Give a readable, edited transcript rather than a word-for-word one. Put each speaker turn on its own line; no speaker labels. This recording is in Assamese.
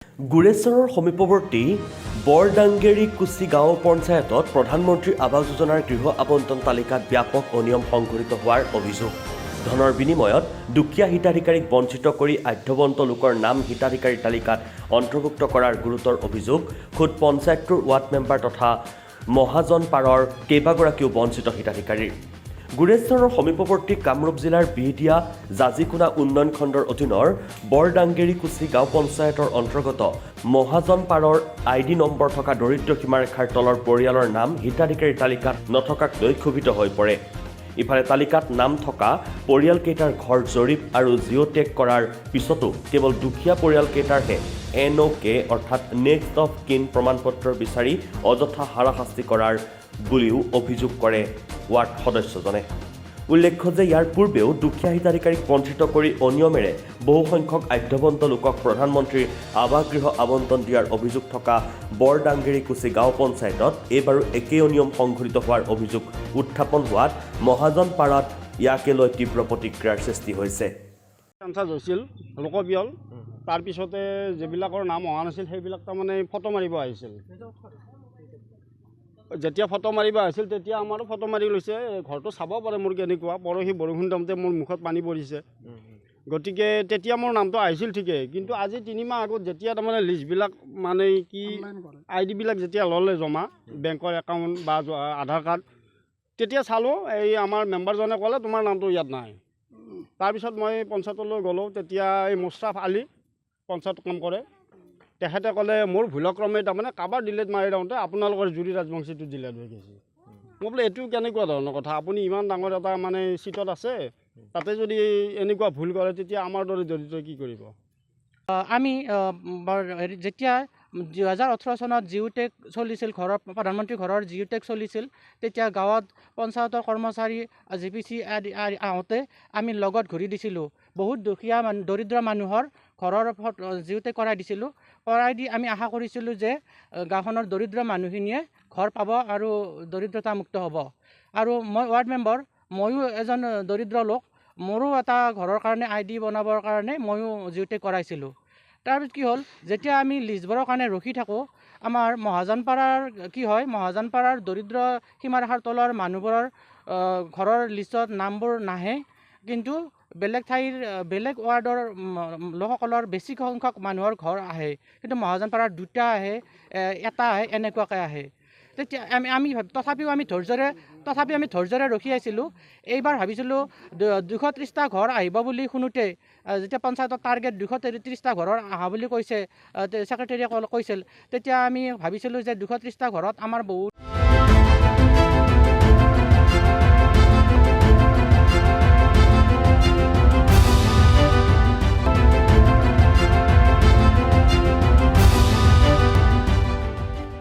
গুৰেশ্বৰৰ সমীপৱৰ্তী বৰডাংগেৰী কুচি গাঁও পঞ্চায়তত প্ৰধানমন্ত্ৰী আৱাস যোজনাৰ গৃহ আবণ্টন তালিকাত ব্যাপক অনিয়ম সংঘটিত হোৱাৰ অভিযোগ। ধনৰ বিনিময়ত দুখীয়া হিতাধিকাৰীক বঞ্চিত কৰি আঢ্যবন্ত লোকৰ নাম হিতাধিকাৰীৰ তালিকাত অন্তৰ্ভুক্ত কৰাৰ গুৰুতৰ অভিযোগ খোদ পঞ্চায়তটোৰ ৱাৰ্ড মেম্বাৰ তথা মহাজনপাৰৰ কেইবাগৰাকীও বঞ্চিত হিতাধিকাৰীৰ। গুৰেশ্বৰৰ সমীপৱৰ্তী কামৰূপ জিলাৰ বিহদিয়া জাজিকোনা উন্নয়ন খণ্ডৰ অধীনৰ বৰডাংগেৰী কুচি গাঁও পঞ্চায়তৰ অন্তৰ্গত মহাজনপাৰৰ ID নম্বৰ থকা দৰিদ্ৰ সীমাৰেখাৰ তলৰ পৰিয়ালৰ নাম হিতাধিকাৰীৰ তালিকাত নথকাক লৈ ক্ষোভিত হৈ পৰে। ইফালে তালিকাত নাম থকা পৰিয়ালকেইটাৰ ঘৰ জৰীপ আৰু জিঅ'টেগ কৰাৰ পিছতো কেৱল দুখীয়া পৰিয়ালকেইটাৰহে NOK অৰ্থাৎ নেক্সট অফ কিন প্ৰমাণপত্ৰ বিচাৰি অযথা হাৰাশাস্তি কৰাৰ বুলিও অভিযোগ কৰে ৱাৰ্ড সদস্যজনে। উল্লেখ্য যে ইয়াৰ পূৰ্বেও দুখীয়া হিতাধিকাৰীক বঞ্চিত কৰি অনিয়মেৰে বহুসংখ্যক আঢ্যবন্ত লোকক প্ৰধানমন্ত্ৰীৰ আৱাস গৃহ আবণ্টন দিয়াৰ অভিযোগ থকা বৰডাংগেৰী কুচি গাঁও পঞ্চায়তত এইবাৰো একেই অনিয়ম সংঘটিত হোৱাৰ অভিযোগ উত্থাপন হোৱাত মহাজনপাৰাত ইয়াকে লৈ তীব্ৰ প্ৰতিক্ৰিয়াৰ সৃষ্টি হৈছে।
হৈছিল লোকপিয়ল, তাৰপিছতে যিবিলাকৰ নাম অহা নাছিল সেইবিলাক তাৰমানে ফটো মাৰিব আহিছিল। যেতিয়া ফটো মাৰিব আহিছিল তেতিয়া আমাৰো ফটো মাৰি লৈছে। ঘৰটো চাব পাৰে মোৰ কেনেকুৱা, পৰহি বৰষুণ দিওঁতে মোৰ মুখত পানী পৰিছে। গতিকে তেতিয়া মোৰ নামটো আহিছিল ঠিকেই, কিন্তু আজি 3 মাহ আগত যেতিয়া তাৰমানে লিষ্টবিলাক মানে কি ID বিলাক যেতিয়া ল'লে জমা বেংকৰ একাউণ্ট বা আধাৰ কাৰ্ড, তেতিয়া চালোঁ এই আমাৰ মেম্বাৰজনে ক'লে তোমাৰ নামটো ইয়াত নাই। তাৰপিছত মই পঞ্চায়তলৈ গ'লোঁ। তেতিয়া এই মুস্তাফ আলী পঞ্চায়ত কাম কৰে, তেখেতে ক'লে মোৰ ভুলক্ৰমে তাৰমানে কাৰোবাৰ ডিলেট মাৰি দিওঁতে আপোনালোকৰ জুৰি ৰাজবংশীটো ডিলেট হৈ গৈছে। মই বোলে এইটো কেনেকুৱা ধৰণৰ কথা, আপুনি ইমান ডাঙৰ এটা মানে চিটত আছে, তাতে যদি এনেকুৱা ভুল কৰে তেতিয়া আমাৰ দৰে দৰিদ্ৰই কি কৰিব।
আমি যেতিয়া 2018 চনত জিঅ'টেক চলিছিল, প্ৰধানমন্ত্ৰী ঘৰৰ জিঅ'টেক চলিছিল, তেতিয়া গাঁৱত পঞ্চায়তৰ কৰ্মচাৰী GPC আহোঁতে আমি লগত ঘূৰি দিছিলোঁ। বহুত দুখীয়া দৰিদ্ৰ মানুহৰ ঘৰৰ জিঅ'টেক কৰাই দিছিলোঁ। কৰাই দি আমি আশা কৰিছিলোঁ যে গাঁওখনৰ দৰিদ্ৰ মানুহখিনিয়ে ঘৰ পাব আৰু দৰিদ্ৰতামুক্ত হ'ব। আৰু মই ৱাৰ্ড মেম্বাৰ, ময়ো এজন দৰিদ্ৰ লোক, মোৰো এটা ঘৰৰ কাৰণে ID বনাবৰ কাৰণে ময়ো জিঅ'টেক কৰাইছিলোঁ। তাৰপিছত কি হ'ল, যেতিয়া আমি লিষ্টবোৰৰ কাৰণে ৰখি থাকোঁ, আমাৰ মহাজনপাৰাৰ কি হয়, মহাজনপাৰাৰ দৰিদ্ৰ সীমাৰেখাৰ তলৰ মানুহবোৰৰ ঘৰৰ লিষ্টত নামবোৰ নাহে, কিন্তু বেলেগ ঠাইৰ বেলেগ ৱাৰ্ডৰ লোকসকলৰ বেছি সংখ্যক মানুহৰ ঘৰ আহে, কিন্তু মহাজনপাৰাৰ 2টা আহে, 1টা আহে, এনেকুৱাকৈ আহে। তেতিয়া তথাপিও আমি ধৈৰ্যৰে ৰখি আছিলোঁ। এইবাৰ ভাবিছিলোঁ 230টা ঘৰ আহিব বুলি শুনোতে, যেতিয়া পঞ্চায়তৰ টাৰ্গেট 233টা ঘৰৰ অহা বুলি কৈছে, ছেক্ৰেটাৰীয়ে কৈছিল, তেতিয়া আমি ভাবিছিলোঁ যে 230টা ঘৰত আমাৰ বহুত